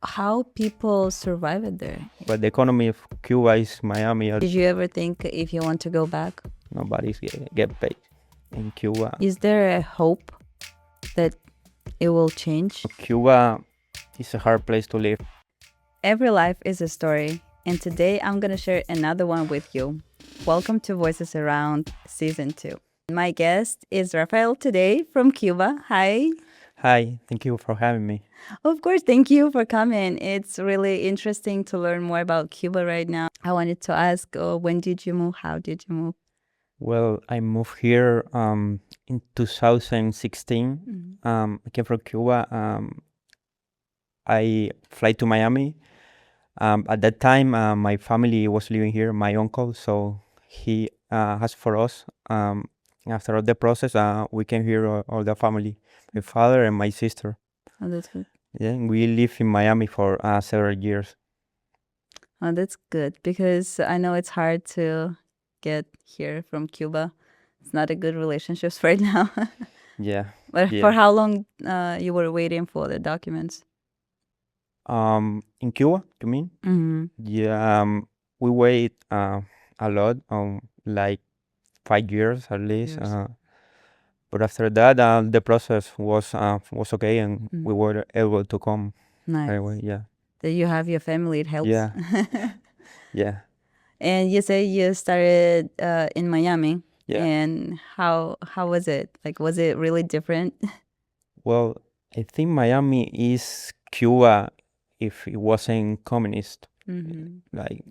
how people survive it there. But the economy of Cuba is Miami. Did you ever think if you want to go back? Nobody's get paid in Cuba. Is there a hope that it will change? Cuba is a hard place to live. Every life is a story, and today I'm going to share another one with you. Welcome to Voices Around Season 2. My guest is Rafael today from Cuba. Hi. Hi, thank you for having me. Of course, thank you for coming. It's really interesting to learn more about Cuba right now. I wanted to ask, when did you move? How did you move? Well, I moved here in 2016. I came from Cuba. I fly to Miami. At that time, my family was living here, my uncle, so he asked for us. After all the process, we came here, all the family, my father and my sister. Oh, that's good. Yeah, and we lived in Miami for several years. Oh, that's good because I know it's hard to get here from Cuba. It's not a good relationships right now. Yeah. But Yeah. for how long you were waiting for the documents? In Cuba, you mean? Mm-hmm. Yeah, we wait a lot, like 5 years at least. Years. But after that, the process was okay, and Mm. we were able to come right Nice. away. Yeah, That you have your family, it helps. yeah, yeah, And you say you started in Miami. yeah. And how was it? Like, was it really different? Well, I think Miami is Cuba if it wasn't communist. Mm-hmm. Like,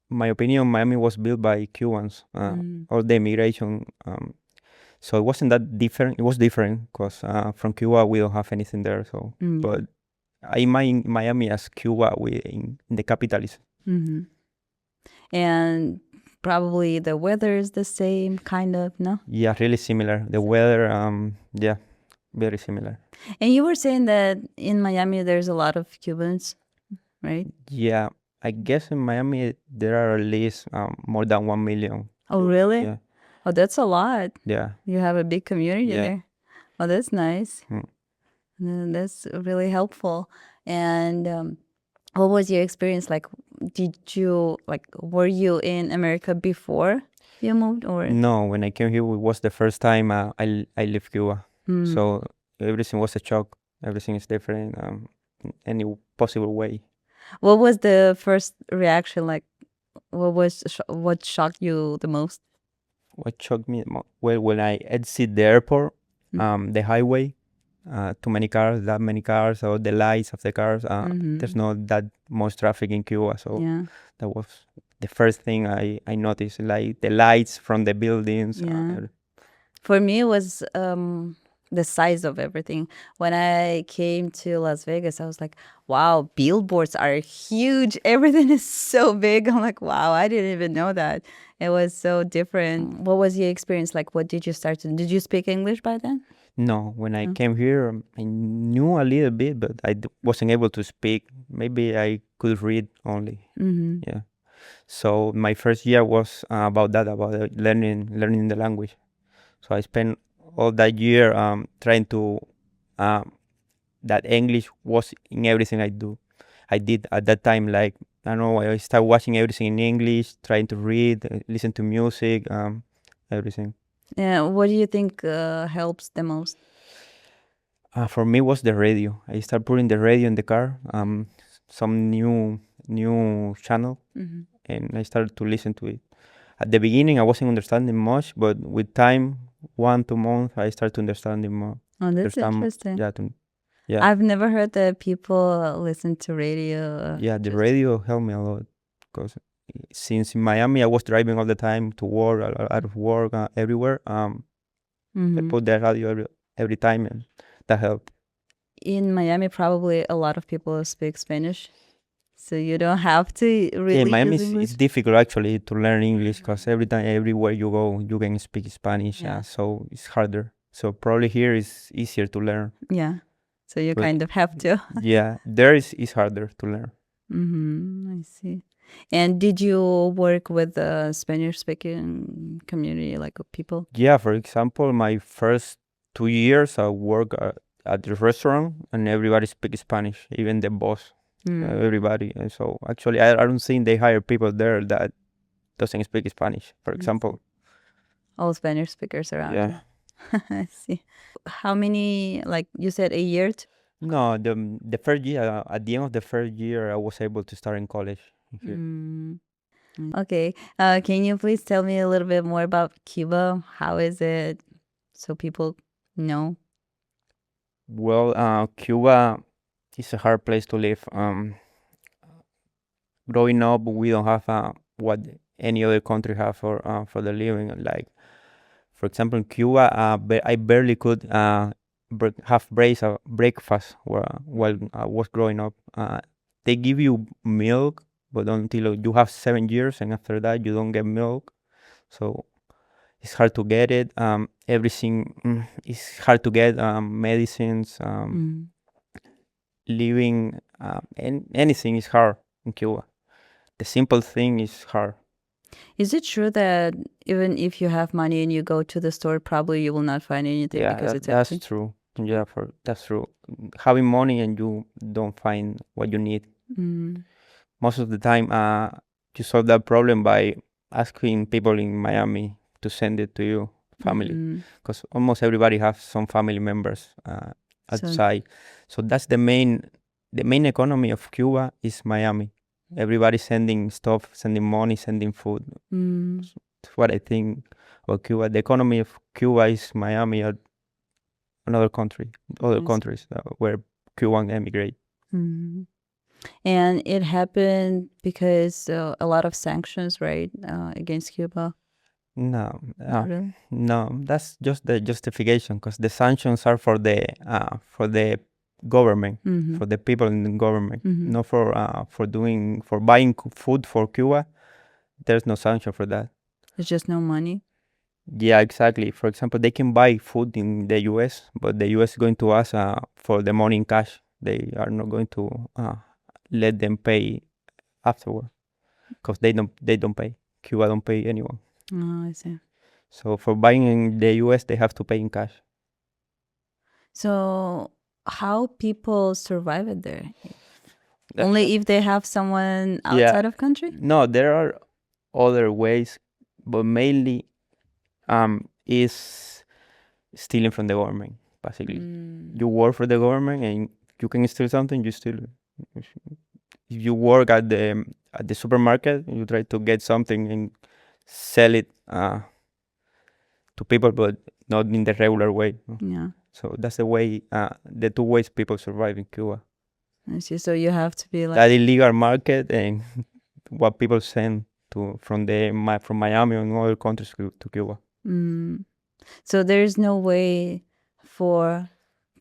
my opinion, Miami was built by Cubans, all the immigration. So it wasn't that different. It was different because from Cuba we don't have anything there. So, but I imagine Miami as Cuba in the capitalism. Mm-hmm. And probably the weather is the same, kind of, no? Yeah, really similar. The weather, yeah, very similar. And you were saying that in Miami there's a lot of Cubans, right? Yeah, I guess in Miami there are at least more than 1 million. Oh, really? Yeah, Oh, that's a lot. yeah, You have a big community Yeah. there. Oh, that's nice. Mm. That's really helpful. And what was your experience like? Were you in America before you moved, or? No, when I came here, it was the first time I left Cuba. So everything was a shock. Everything is different, in any possible way. What was the first reaction like? What shocked you the most? What shocked me, well, when I exit the airport, the highway, too many cars, that many cars, or the lights of the cars. There's not that much traffic in Cuba, so Yeah. that was the first thing I noticed, like the lights from the buildings. Yeah. For me, it was the size of everything. When I came to Las Vegas, I was like, wow, billboards are huge. Everything is so big. I'm like, wow, I didn't even know that. It was so different. What was your experience like? What did you start to? Did you speak English by then? No, when I came here, I knew a little bit, but I wasn't able to speak. Maybe I could read only. Yeah. So my first year was about that, about learning the language. So I spent all that year trying to that English was in everything I do. I did at that time, like, I don't know, I started watching everything in English, trying to read, listen to music, everything. Yeah. What do you think helps the most? For me, was the radio. I started putting the radio in the car, some new channel, and I started to listen to it. At the beginning, I wasn't understanding much, but with time, 1-2 months, I started to understand more. Oh, that's interesting. Yeah, I've never heard that people listen to radio. yeah. The radio helped me a lot because since in Miami I was driving all the time to work, out of work, everywhere. I put the radio every time, and that helped. In Miami, probably a lot of people speak Spanish, so you don't have to really In Miami, use English. it's difficult actually to learn English because everywhere you go, you can speak Spanish. Yeah. So it's harder. So probably here is easier to learn. Yeah, so you But kind of have to. Yeah, there is harder to learn. I see. And did you work with the Spanish-speaking community, like people? Yeah, for example, my first 2 years I work at the restaurant, and everybody speaks Spanish, even the boss, everybody. And so actually, I don't think they hire people there that doesn't speak Spanish, for example. All Spanish speakers around. Yeah. I see. How many, like you said, a year? No, the first year, at the end of the first year, I was able to start in college here. Okay. Can you please tell me a little bit more about Cuba? How is it, so people know? Well, Cuba is a hard place to live. Growing up, we don't have what any other country have for the living. Like, for example, in Cuba, I barely could have breakfast while I was growing up. They give you milk, but until you have 7 years, and after that, you don't get milk. So it's hard to get it. Everything is hard to get. Medicines, living, and anything is hard in Cuba. The simple thing is hard. Is it true that even if you have money and you go to the store, probably you will not find anything Yeah, because it's that's empty? true. Yeah, that's true. Having money and you don't find what you need. Most of the time, you solve that problem by asking people in Miami to send it to you, family, because almost everybody has some family members outside. So that's the main economy of Cuba is Miami. Everybody sending stuff, sending money, sending food. That's what I think about Cuba. The economy of Cuba is Miami or another country, other countries where Cuban emigrate. And it happened because a lot of sanctions, right, against Cuba. No, Really? no, that's just the justification because the sanctions are for the government, for the people in the government, not for buying food for Cuba. There's no sanction for that. There's just no money. Yeah, exactly. For example, they can buy food in the U.S., but the U.S. is going to ask for the money in cash. They are not going to let them pay afterward because they don't pay. Cuba don't pay anyone. Oh, I see. So for buying in the U.S., they have to pay in cash. So how people survive it there? Only if they have someone outside of country? No, there are other ways, but mainly is stealing from the government, basically. You work for the government and you can steal something, you steal it. If you work at the supermarket, you try to get something and sell it to people, but not in the regular way. Yeah. So that's the way, the two ways people survive in Cuba. I see. So you have to be like That illegal market and what people send from Miami and other countries to Cuba. So there's no way for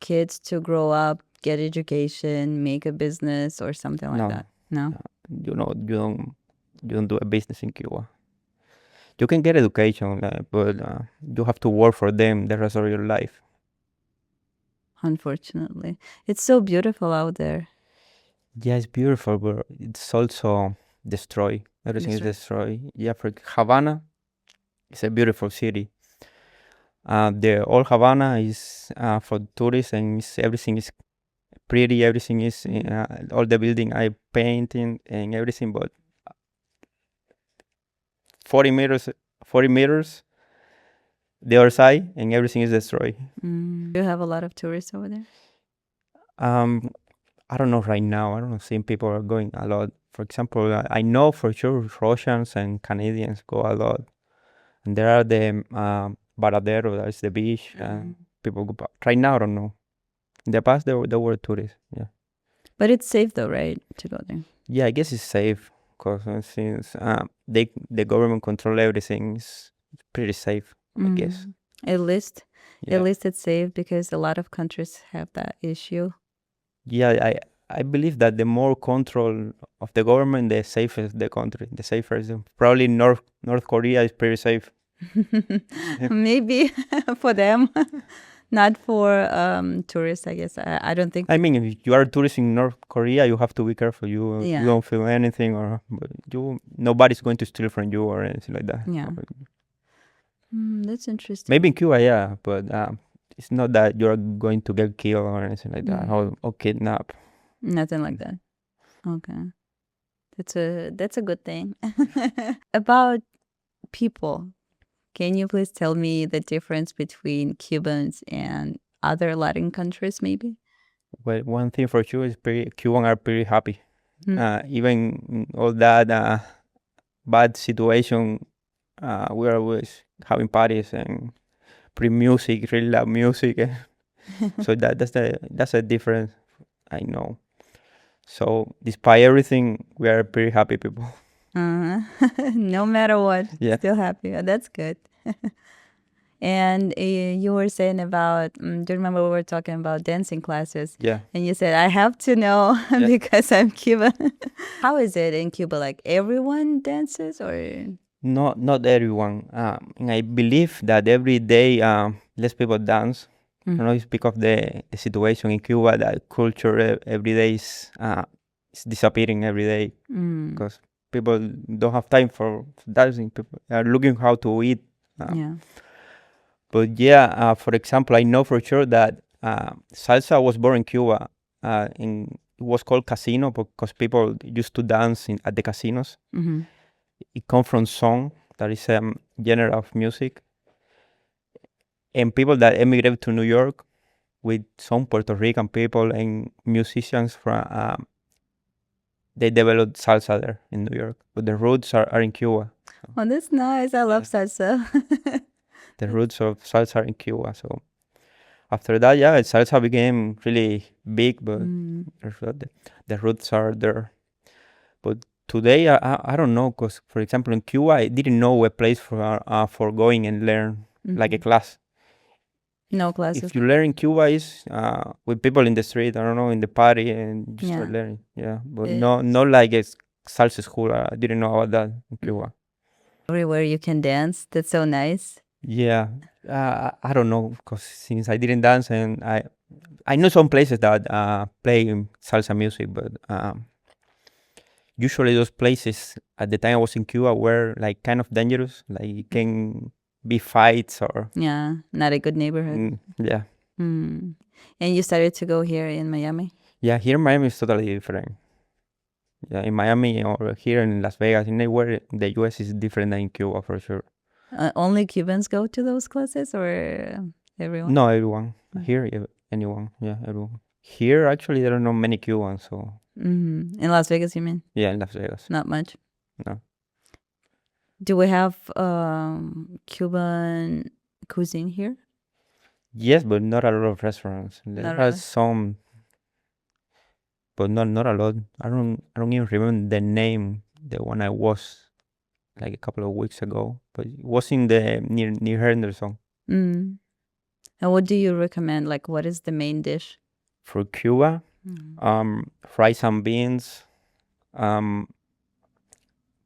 kids to grow up, get education, make a business or something like that. No. You don't do a business in Cuba. You can get education, but you have to work for them the rest of your life. Unfortunately, it's so beautiful out there. Yeah, it's beautiful, but it's also destroyed. Everything is destroyed. Yeah, for Havana, it's a beautiful city. The old Havana is for tourists, and everything is pretty. Everything is all the building I painting and everything, but 40 meters the other side, and everything is destroyed. You have a lot of tourists over there? I don't know right now. I don't think people are going a lot. For example, I know for sure Russians and Canadians go a lot. And there are the Varadero, that's the beach. People go. Right now, I don't know. In the past, there were tourists. Yeah. But it's safe though, right, to go there? Yeah, I guess it's safe because since the government control everything, it's pretty safe. I guess. At least it's safe because a lot of countries have that issue. Yeah, I believe that the more control of the government, the safer the country. The safer is probably North Korea is pretty safe. Maybe for them, not for tourists. I guess I don't think. I mean, if you are a tourist in North Korea, you have to be careful. You don't feel anything, but nobody's going to steal from you or anything like that. Yeah. That's interesting. Maybe in Cuba, yeah, but it's not that you're going to get killed or anything like that, or kidnapped. Nothing like that. Okay. That's a good thing. About people, can you please tell me the difference between Cubans and other Latin countries, maybe? Well, one thing for sure is Cuban are pretty happy. Even all that bad situation, we're always having parties and pretty music, really loud music. So that's a difference, I know. So despite everything, we are pretty happy people. No matter what, Yeah. still happy. That's good. And you were saying about, do you remember we were talking about dancing classes? Yeah. And you said, I have to know Yeah. because I'm Cuban. How is it in Cuba? Like everyone dances or? Not everyone. And I believe that every day less people dance. I don't know, it's because of the situation in Cuba, that culture every day is disappearing every day because people don't have time for dancing. People are looking how to eat. Yeah. But yeah, for example, I know for sure that salsa was born in Cuba. It was called casino because people used to dance at the casinos. It comes from song, that is a genre of music, and people that emigrated to New York with some Puerto Rican people and musicians from they developed salsa there in New York, but the roots are in Cuba. Oh, that's nice. I love salsa. The roots of salsa are in Cuba. So after that, yeah, salsa became really big, but the roots are there. But today, I don't know, because for example, in Cuba, I didn't know a place for going and learn like a class. No classes. If you learn in Cuba is with people in the street, I don't know, in the party, and you start Yeah. learning. Yeah, but not like a salsa school. I didn't know about that in Cuba. Everywhere you can dance. That's so nice. Yeah, I don't know, because since I didn't dance, and I know some places that play salsa music, but usually those places at the time I was in Cuba were like kind of dangerous. Like it can be fights or Yeah, not a good neighborhood. yeah. And you started to go here in Miami? Yeah, here in Miami is totally different. Yeah, in Miami or here in Las Vegas, anywhere the US is different than in Cuba for sure. Only Cubans go to those classes or everyone? No, everyone. Here, anyone. Yeah, everyone. Here, actually, there are not many Cubans, so In Las Vegas, you mean? yeah, in Las Vegas. Not much. No. Do we have Cuban cuisine here? Yes, but not a lot of restaurants. There Not are really. some, but not a lot. I don't even remember the name. The one I was like a couple of weeks ago, but it was in the near Henderson. And what do you recommend? Like, what is the main dish? For Cuba, rice and beans,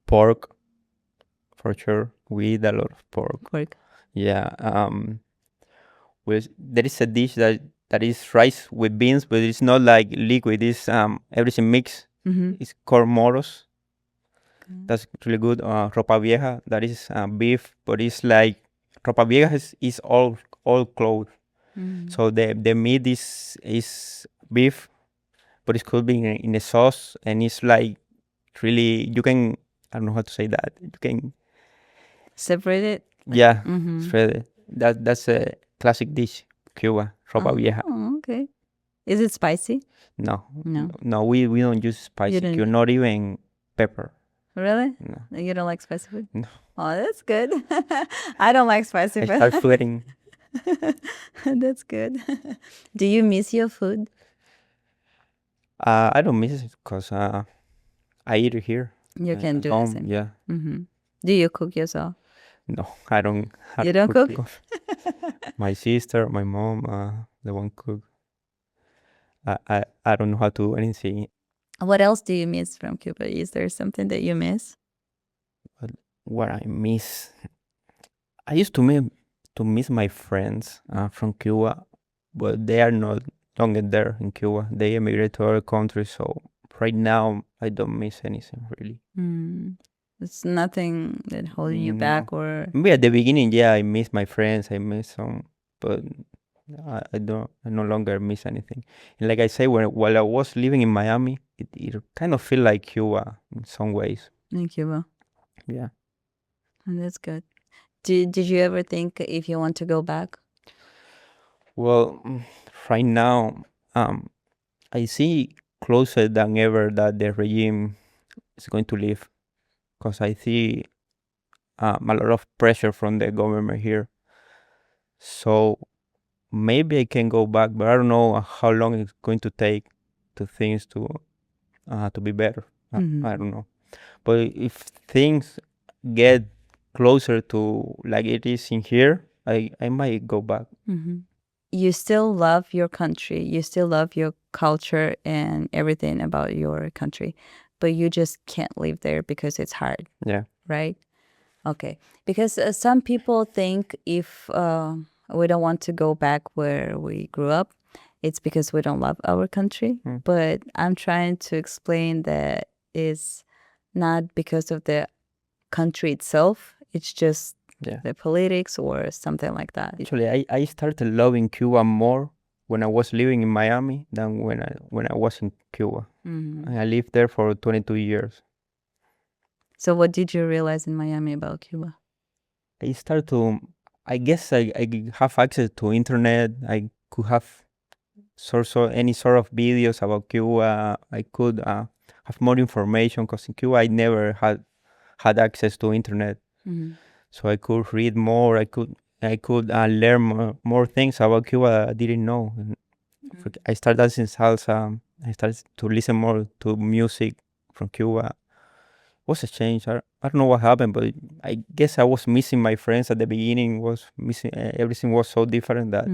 pork, for sure. We eat a lot of pork. Pork. Yeah. There is a dish that is rice with beans, but it's not like liquid. It's everything mixed. It's called moros. That's really good. Ropa vieja, that is beef, but it's like ropa vieja is all clothes. So the meat is beef, but it's could be in a sauce, and it's like really you can, I don't know how to say that. You can Separate it? yeah, spread it. That's a classic dish, Cuba, ropa vieja. Oh, okay. Is it spicy? No, No. we don't use spicy. don't- You're not even pepper. Really? No. You don't like spicy food? No. Oh, that's good. I don't like spicy I food. start sweating. That's good. Do you miss your food? I don't miss it because I eat it here. You can at do the home. same. Yeah. Do you cook yourself? No, I don't. You don't cook? My sister, my mom, the one cook. I don't know how to do anything. What else do you miss from Cuba? Is there something that you miss? But what I miss, I used to miss my friends from Cuba, but they are not longer there in Cuba. They emigrated to other countries, so right now I don't miss anything really. It's nothing that holding you No. back or Maybe at the beginning, yeah, I miss my friends. I miss some, but I no longer miss anything. And like I say, while I was living in Miami, it kind of feel like Cuba in some ways. In Cuba. Yeah. And that's good. Did you ever think if you want to go back? Well, right now, I see closer than ever that the regime is going to leave, because I see a lot of pressure from the government here. So maybe I can go back, but I don't know how long it's going to take to things to be better. I don't know. But if things get closer to like it is in here, I might go back. You still love your country, you still love your culture and everything about your country, but you just can't live there because it's hard, Yeah. right? Okay. Because some people think if we don't want to go back where we grew up, it's because we don't love our country. But I'm trying to explain that it's not because of the country itself, it's just Yeah. the politics or something like that. Actually, I started loving Cuba more when I was living in Miami than when I was in Cuba. And I lived there for 22 years. So, what did you realize in Miami about Cuba? I started to, I guess I have access to internet. I could have any sort of videos about Cuba. I could have more information, because in Cuba I never had access to internet. So I could read more. I could learn more things about Cuba that I didn't know. And I started dancing salsa. I started to listen more to music from Cuba. Was a change. I don't know what happened, but I guess I was missing my friends at the beginning. Was missing everything was so different that.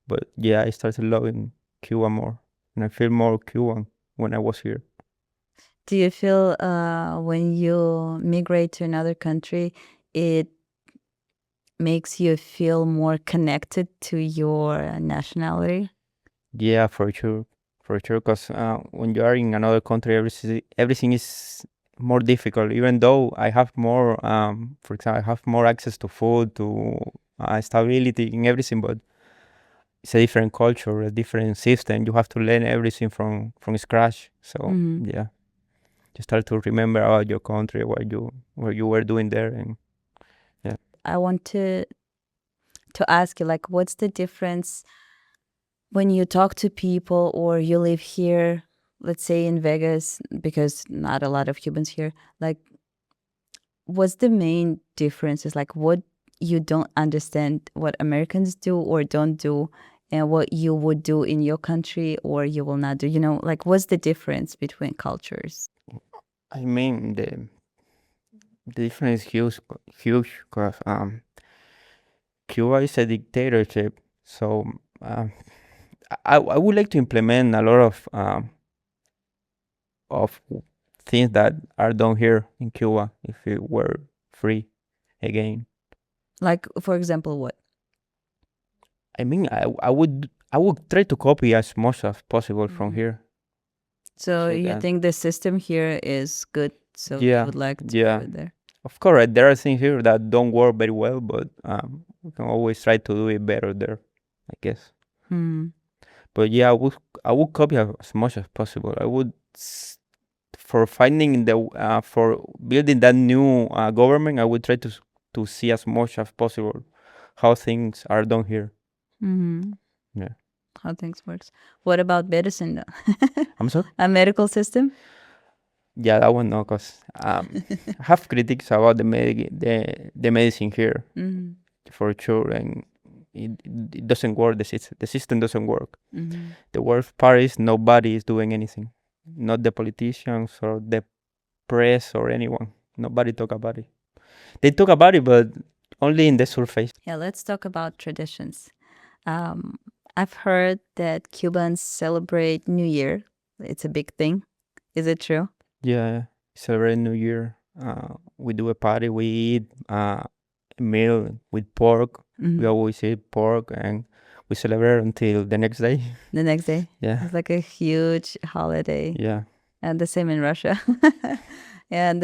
But yeah, I started loving Cuba more, and I feel more Cuban when I was here. Do you feel when you migrate to another country, it makes you feel more connected to your nationality? Yeah, for sure, for sure. Because when you are in another country, everything is more difficult. Even though I have more, for example, I have more access to food, to stability in everything, but it's a different culture, a different system. You have to learn everything from scratch. So yeah, you start to remember about your country, what you were doing there, and yeah. I want to ask you, like, what's the difference when you talk to people or you live here, let's say in Vegas, because not a lot of Cubans here, like, what's the main difference? Is like what you don't understand what Americans do or don't do, and what you would do in your country or you will not do. Like what's the difference between cultures? I mean the difference is huge, because Cuba is a dictatorship. So I would like to implement a lot of things that are done here in Cuba if it were free again. Like for example, what? I mean, I would try to copy as much as possible from here. So So you that think the system here is good, so you yeah, would like to yeah. do it there? Of course, there are things here that don't work very well, but we can always try to do it better there, I guess. But yeah, I would copy as much as possible. I would for finding for building that new government. I would try to see as much as possible how things are done here. Yeah. How things works. What about medicine though? I'm sorry. A medical system? Yeah, that one no, cause I have critics about the medicine here for sure, and it doesn't work. The system doesn't work. The worst part is nobody is doing anything, not the politicians or the press or anyone. Nobody talk about it. They talk about it, but only in the surface. Yeah, let's talk about traditions. Um, I've heard that Cubans celebrate New Year. It's a big thing. Is it true? Yeah, celebrate New Year. We do a party. We eat a meal with pork. We always eat pork, and we celebrate until the next day. The next day? Yeah, It's like a huge holiday. yeah, And the same in Russia. And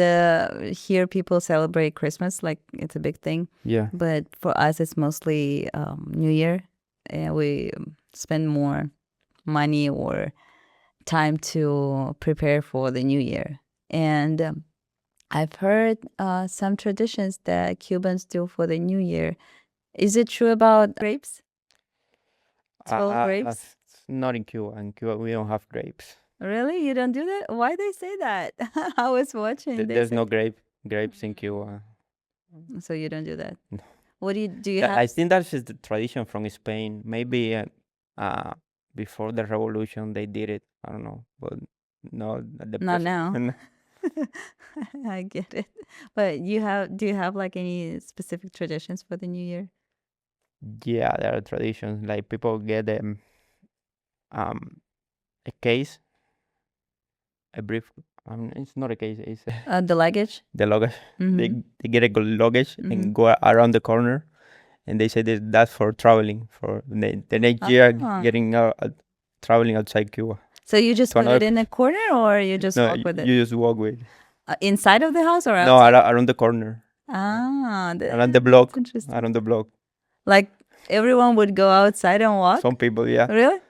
here people celebrate Christmas, like it's a big thing. yeah. But for us, it's mostly New Year. we spend more money or time to prepare for the new year. And I've heard some traditions that Cubans do for the new year. Is it true about grapes? 12 grapes? Not in Cuba. In Cuba, we don't have grapes. Really? You don't do that? Why they say that? I was watching. There's no grapes in Cuba. So you don't do that. No. What do you I have? think that's just the tradition from Spain. Maybe before the revolution they did it. I don't know, but no, the Not present. now. I get it. But do you have like any specific traditions for the new year? Yeah, there are traditions like people get um a case, a brief. It's not a case. It's The luggage? the luggage. Mm-hmm. They get a luggage Mm-hmm. and go around the corner, and they say that's for traveling for the next year, getting traveling outside Cuba. So you just To put it in a corner or you just No, walk with it? you just walk with. Inside of the house or No, outside? around the corner, Around the block, that's interesting. around the block. Like everyone would go outside and walk? Some people, yeah. Really?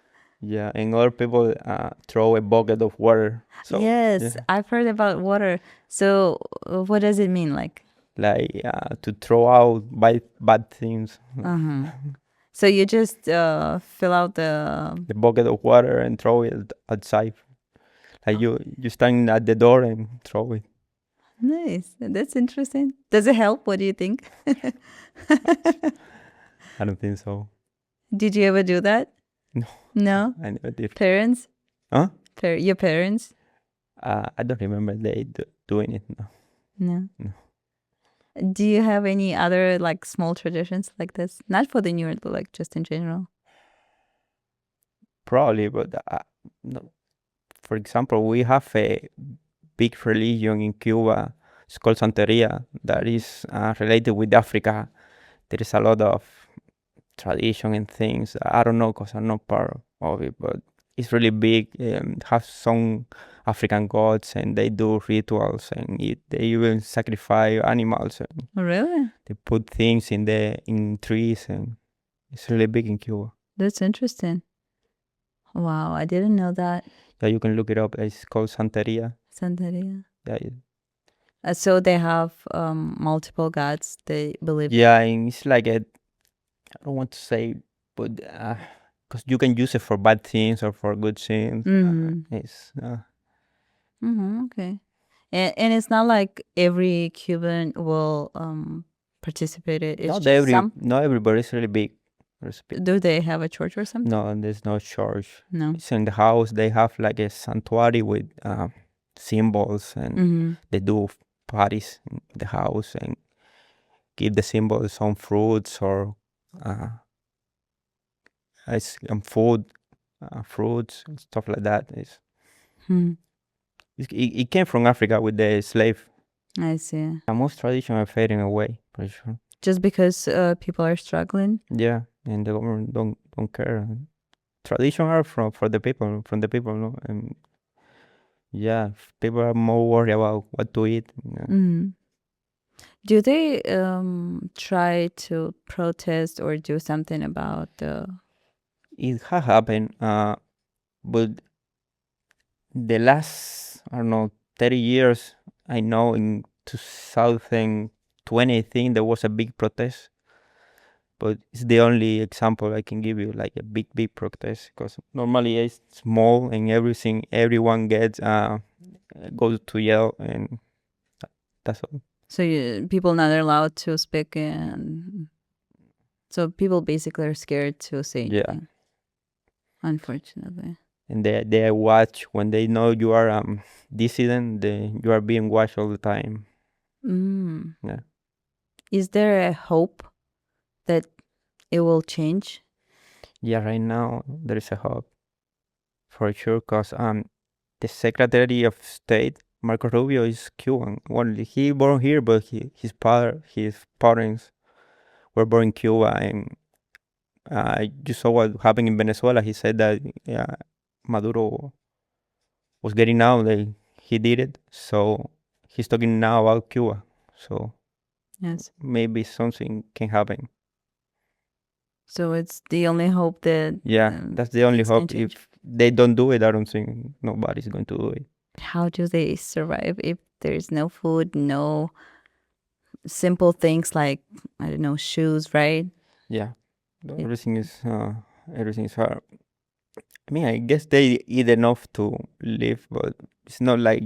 Yeah, and other people throw a bucket of water. So Yes, yeah. I've heard about water. So what does it mean? Like To throw out bad things. So you just fill out the bucket of water and throw it outside. Like you stand at the door and throw it. Nice. That's interesting. Does it help? What do you think? I don't think so. Did you ever do that? No. No? I never did. Parents? Huh? Your parents? I don't remember they doing it. No. No. Do you have any other like small traditions like this? Not for the New Year, but like just in general. Probably, but no. For example, we have a big religion in Cuba. It's called Santeria. That is related with Africa. There is a lot of tradition and things. I don't know because I'm not part of it, but it's really big. Have some African gods and they do rituals and they even sacrifice animals. And Really? they put things in trees and it's really big in Cuba. That's interesting. Wow, I didn't know that. Yeah, you can look it up. It's called Santeria. Santeria. Yeah. So they have multiple gods they believe. Yeah, and it's like I don't want to say, but because you can use it for bad things or for good things. It's Okay. And it's not like every Cuban will participate in it. It's just some. Not everybody is really big. Do they have a church or something? No, there's no church. No. It's in the house. They have like a sanctuary with symbols, and they do parties in the house and give the symbols some fruits or food, fruits, stuff like that. It came from Africa with the slave. I see. Most traditions are fading away, for sure. Just because people are struggling? Yeah, and the government don't care. Traditions are for the people, from the people, no? And yeah, people are more worried about what to eat. Do they try to protest or do something about the? It has happened, but the last, I don't know, 30 years, I know in 2020, I think there was a big protest. But it's the only example I can give you, like a big protest, because normally it's small and everyone gets goes to jail, and that's all. So people not allowed to speak, and so people basically are scared to say anything. Unfortunately. And they watch when they know you are dissident. You are being watched all the time. Yeah. Is there a hope that it will change? Yeah, right now there is a hope, for sure, because the Secretary of State Marco Rubio is Cuban. Well, he born here, but his parents were born in Cuba, and you saw what happened in Venezuela. He said that Maduro was getting out. He did it, so he's talking now about Cuba. So yes, maybe something can happen. So it's the only hope that Yeah, that's the only things can hope. change. If they don't do it, I don't think nobody's going to do it. How do they survive if there's no food, no simple things like, I don't know, shoes, right? Yeah, It, everything is hard. I mean, I guess they eat enough to live, but it's not like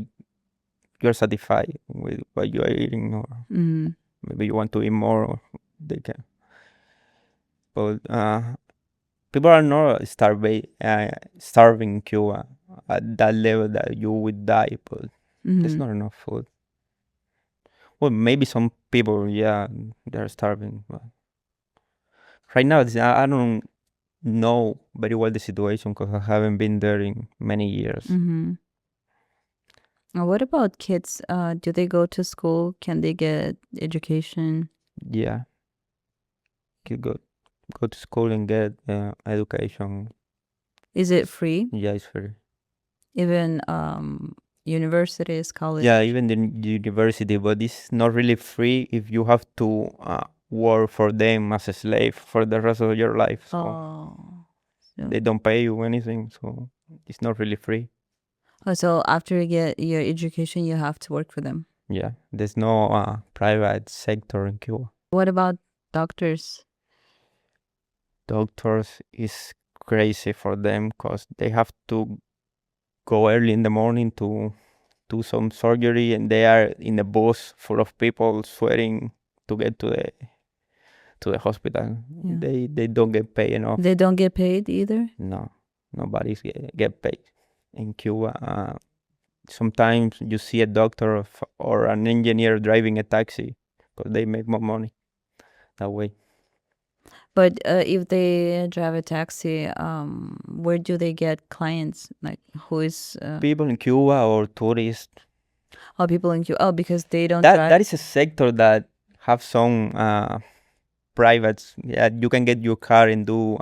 you're satisfied with what you are eating, or mm, maybe you want to eat more, or they can. But people are not starving in Cuba at that level that you would die, but there's mm, not enough food. Well, maybe some people, yeah, they're starving, but right now, I don't know very well the situation because I haven't been there in many years. mm-hmm. What about kids? Do they go to school? Can they get education? Yeah, you go to school and get education. Is it free? Yeah, it's free. Even universities, college? Yeah, even the university, but it's not really free if you have to work for them as a slave for the rest of your life. So Oh, so, they don't pay you anything, so it's not really free. oh, so after you get your education, you have to work for them. Yeah, there's no private sector in Cuba. What about doctors? Doctors is crazy for them because they have to go early in the morning to do some surgery, and they are in a bus full of people sweating to get to the hospital. Yeah. They don't get paid enough. They don't get paid either? No, nobody's get paid in Cuba. Sometimes you see a doctor or an engineer driving a taxi because they make more money that way. But if they drive a taxi, where do they get clients? Like, who is People in Cuba or tourists, all people in Cuba? Oh, because they don't that drive. that is a sector that have some privates. Yeah, you can get your car and do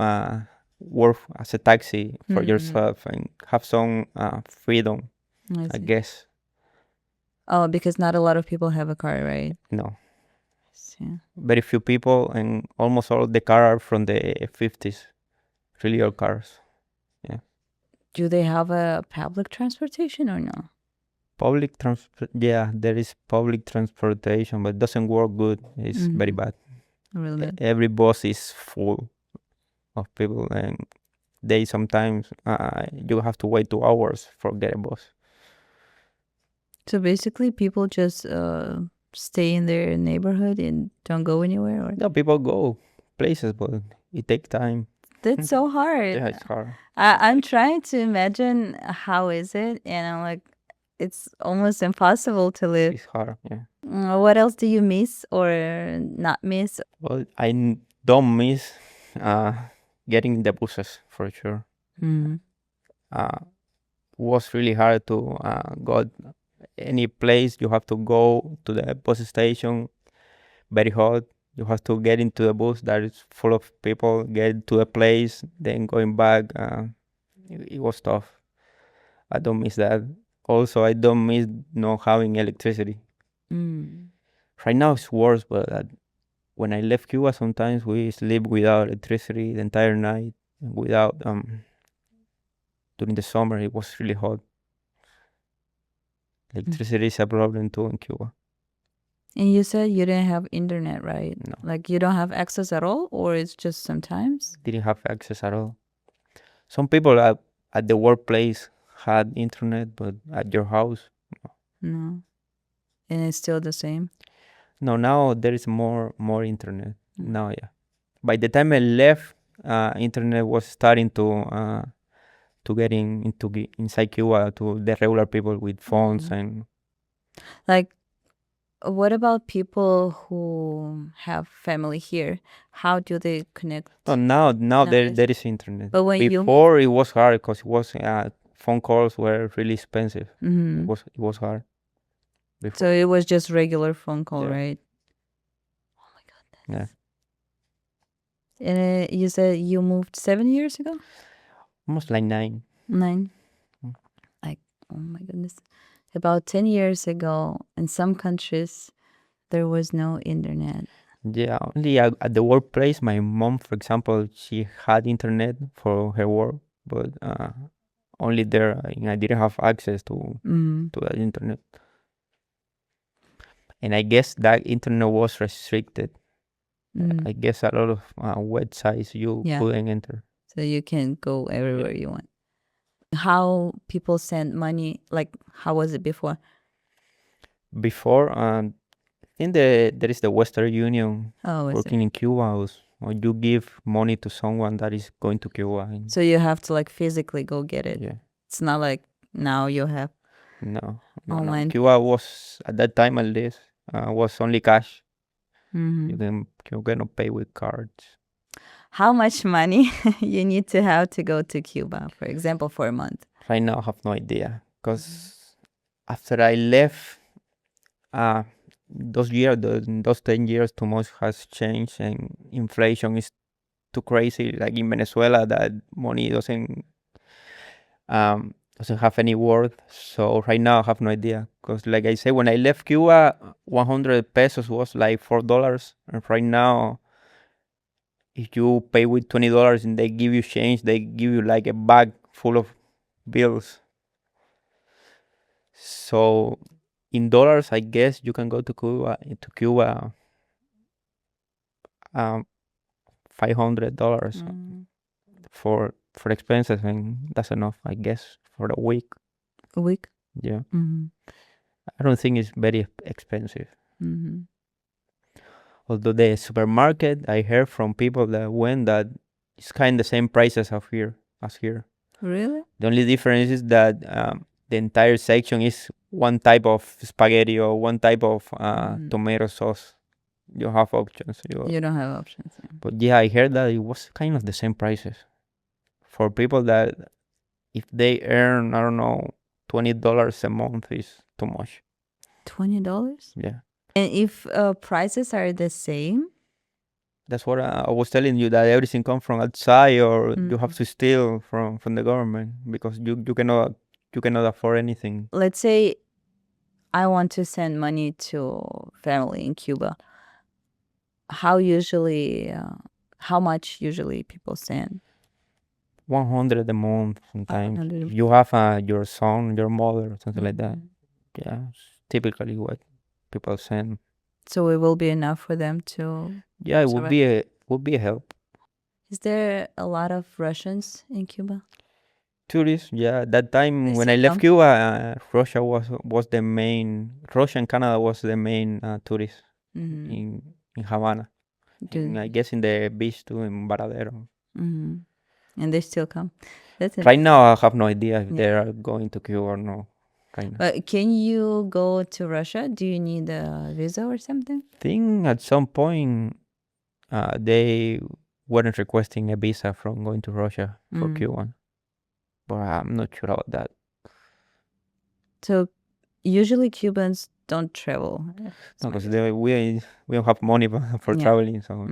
work as a taxi for yourself and have some freedom, I I see. guess. Oh, because not a lot of people have a car, right? No, See. very few people, and almost all the cars are from the 50s, really old cars. Yeah. Do they have a public transportation or no? Public transport, yeah, there is public transportation, but it doesn't work good. It's very bad. A little bit. Every bus is full of people, and they sometimes you have to wait 2 hours for get a bus. So basically, people just stay in their neighborhood and don't go anywhere, or No, people go places, but it takes time. that's so hard. Yeah, it's hard. I'm trying to imagine how is it, and I'm like, it's almost impossible to live. It's hard. Yeah. What else do you miss or not miss? Well, don't miss getting the buses for sure. Mm. Was really hard to go any place. You have to go to the bus station, very hot. You have to get into the bus that is full of people, get to a place, then going back. It was tough. I don't miss that. Also, I don't miss not having electricity. Mm. Right now it's worse, but when I left Cuba, sometimes we sleep without electricity the entire night. Without during the summer, it was really hot. Electricity is a problem too in Cuba. And you said you didn't have internet, right? No, Like you don't have access at all, or it's just sometimes? didn't have access at all. Some people at the workplace had internet, but at your house, No. And it's still the same? no. Now there is more internet. Now, yeah. By the time I left, internet was starting to get inside Cuba to the regular people with phones and Like, what about people who have family here? How do they connect? no, now there Nowadays? there is internet. But when you Before it was hard because it was phone calls were really expensive. Mhm. It was hard before. So it was just regular phone call, Yeah. right? Yeah, And you said you moved 7 years ago? almost like 9. 9? Mm. Like, oh my goodness. About 10 years ago, in some countries, there was no internet. Yeah, only at the workplace. My mom, for example, she had internet for her work, but only there. I didn't have access to that internet, and I guess that internet was restricted. I guess a lot of websites you Yeah. couldn't enter. So you can go everywhere you want. How people send money, like how was it before? Before, in there is the Western Union Oh, is it? working in Cuba, or you give money to someone that is going to Cuba. So you have to like physically go get it. Yeah, It's not like now you have no. online. Cuba was at that time at least was only cash. Mm-hmm. You cannot pay with cards. How much money you need to have to go to Cuba, for example, for a month? Right now, I have no idea because after I left, uh, those 10 years, too much has changed, and inflation is too crazy. Like in Venezuela, that money doesn't have any worth. So right now, I have no idea because, like I said, when I left Cuba, 100 pesos was like $4, and right now, if you pay with $20 and they give you change, they give you like a bag full of bills. So in dollars, I guess you can go to Cuba, um, $500 for expenses, and that's enough, I guess, for a week. A week? Yeah, I don't think it's very expensive. Although the supermarket, I heard from people that went that it's kind of the same prices as here. Really? The only difference is that the entire section is one type of spaghetti or one type of tomato sauce. You have options. You don't have options. Yeah. But yeah, I heard that it was kind of the same prices for people that if they earn, I don't know, $20 a month is too much. $20? Yeah, And if prices are the same? that's what I was telling you, that everything comes from outside, or you have to steal from the government because you cannot afford anything. Let's say I want to send money to family in Cuba. How usually, how much usually people send? 100 a month sometimes. 100. If you have your son, your mother, something like that. Yeah, it's typically what people send. So it will be enough for them to Yeah, it survive. would be a help. Is there a lot of Russians in Cuba? Tourists, yeah. That time They when I still left come? Cuba, Russia and Canada was the main tourist in Havana. And I guess in the beach too, in Varadero. And they still come. That's it. Right now, I have no idea if Yeah. they are going to Cuba or no. Right now. But can you go to Russia? Do you need a visa or something? I think at some point they weren't requesting a visa from going to Russia for Cuban, but I'm not sure about that. So usually Cubans don't travel. No, because we don't have money for Yeah. traveling, so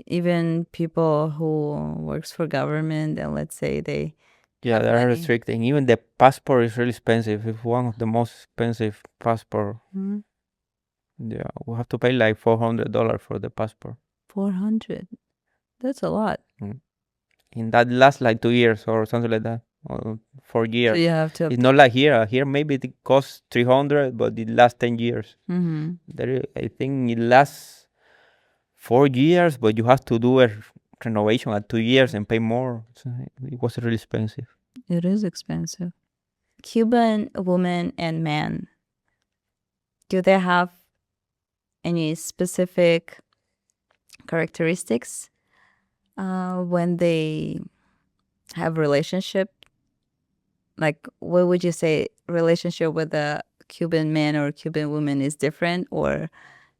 Even people who works for government, and let's say they yeah, have they are money. restricting. Even the passport is really expensive. It's one of the most expensive passport. Yeah, we have to pay like $400 for the passport. 400. That's a lot. And that lasts like 2 years or something like that, or 4 years. So you have to. It's not like here. Here maybe it costs 300, but it lasts 10 years. I think it lasts 4 years, but you have to do a renovation at 2 years and pay more. So it was really expensive. It is expensive. Cuban women and men, do they have any specific characteristics when they have relationship? Like, what would you say relationship with a Cuban man or Cuban woman is different, or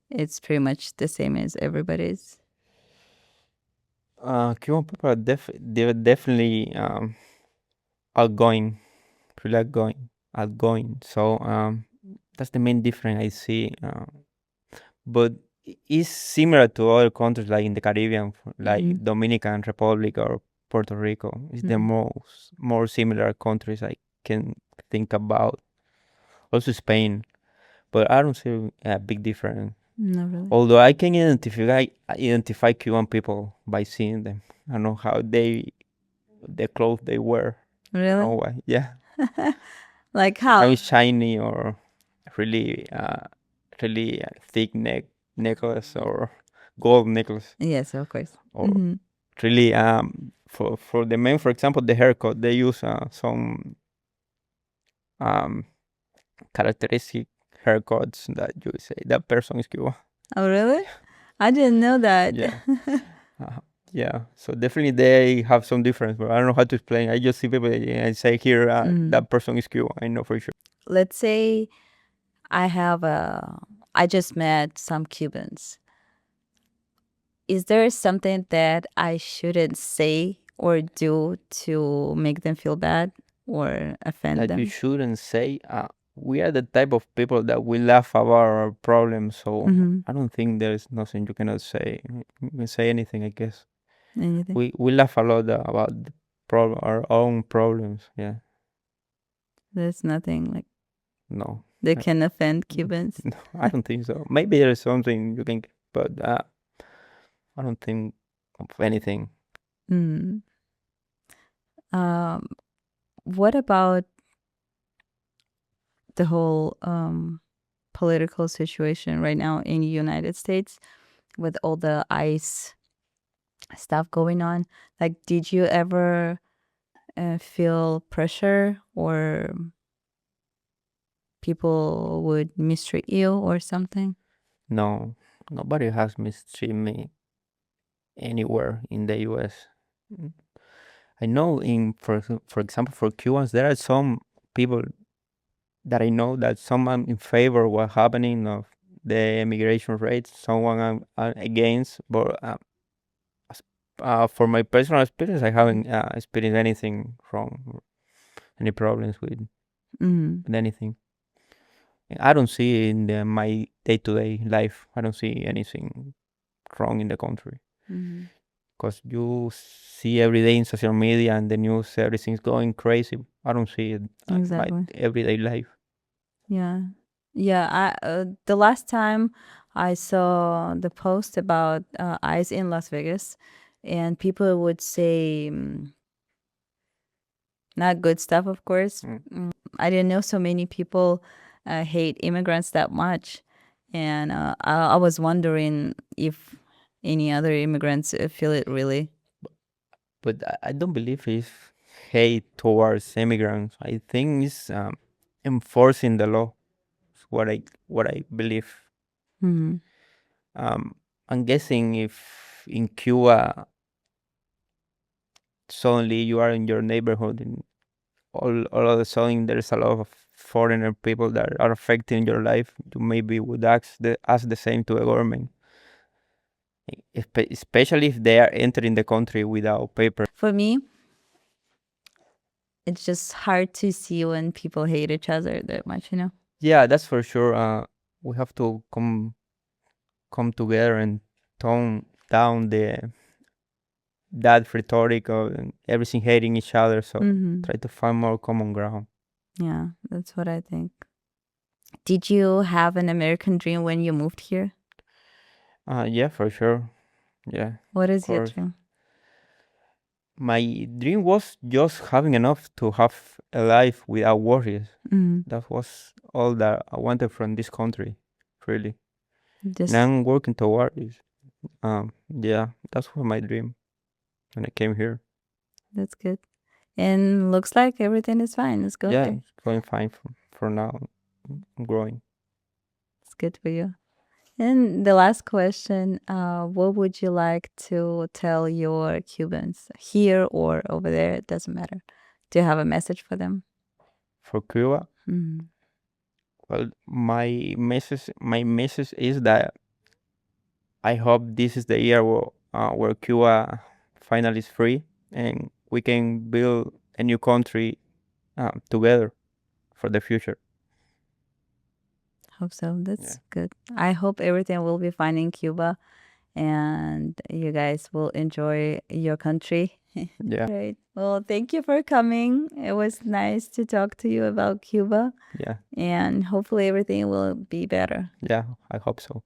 it's pretty much the same as everybody's? Cuban people are they're definitely outgoing, really outgoing. So that's the main difference I see. But it's similar to other countries like in the Caribbean, like Dominican Republic or Puerto Rico. It's the more similar countries I can think about. Also Spain, but I don't see a big difference. Not really. Although I can identify Cuban people by seeing them. I know how the clothes they wear. Really? Oh, why? Yeah. Like how? Sometimes shiny or really, really thick necklace or gold necklace Yes, of course. or really for the men, for example, the haircut they use some um characteristic haircuts that you say that person is Cuban. Oh, really? I didn't know that. Yeah. Uh, yeah, so definitely they have some difference, but I don't know how to explain. I just see people and say here that person is Cuban. I know for sure. Let's say I just met some Cubans. Is there something that I shouldn't say or do to make them feel bad or offend That you them? shouldn't say. We are the type of people that we laugh about our problems, so I don't think there's nothing you cannot say. You can say anything, I guess. Anything? We laugh a lot about our own problems. Yeah, There's nothing like no, that I, can offend Cubans. no, I don't think so. Maybe there's something you can, but I don't think of anything. Mm. Um, what about the whole political situation right now in the United States with all the ICE stuff going on? Like, did you ever feel pressure or people would mistreat you or something? No, nobody has mistreated me anywhere in the U.S. I know for example for Cubans there are some people that I know that some are in favor of what happening of the immigration rates, someone are against, but as- for my personal experience, I haven't experienced anything wrong, any problems with anything. I don't see in my day-to-day life. I don't see anything wrong in the country because you see every day in social media and the news, everything's going crazy. I don't see it in my Exactly. everyday life. Yeah. Yeah, the last time I saw the post about ICE in Las Vegas, and people would say not good stuff, of course. I didn't know so many people hate immigrants that much, and I was wondering if any other immigrants feel it really. But I don't believe it's hate towards immigrants. I think it's enforcing the law. Is what I believe. Mhm. Um, I'm guessing if in Cuba suddenly you are in your neighborhood and all of a sudden there's a lot of foreigner people that are affecting your life, you maybe would ask the same to the government, especially if they are entering the country without papers. For me, it's just hard to see when people hate each other that much, you know? Yeah, that's for sure. We have to come together and tone down the that rhetoric of everything hating each other. So try to find more common ground. Yeah, that's what I think. Did you have an American dream when you moved here? Yeah, for sure. Yeah, What of is your course. dream? My dream was just having enough to have a life without worries. That was all that I wanted from this country, really. And Just I'm working toward it. Yeah, that's what my dream when I came here. that's good. And looks like everything is fine. It's good Yeah, there. it's going fine for now. I'm growing. It's good for you. And the last question, what would you like to tell your Cubans here or over there? It doesn't matter. Do you have a message for them? For Cuba, well, my message is that I hope this is the year where Cuba finally is free and we can build a new country together for the future. Hope so. Yeah. That's good. I hope everything will be fine in Cuba and you guys will enjoy your country. Yeah. Great. Well, thank you for coming. It was nice to talk to you about Cuba, Yeah. and hopefully everything will be better. Yeah. I hope so.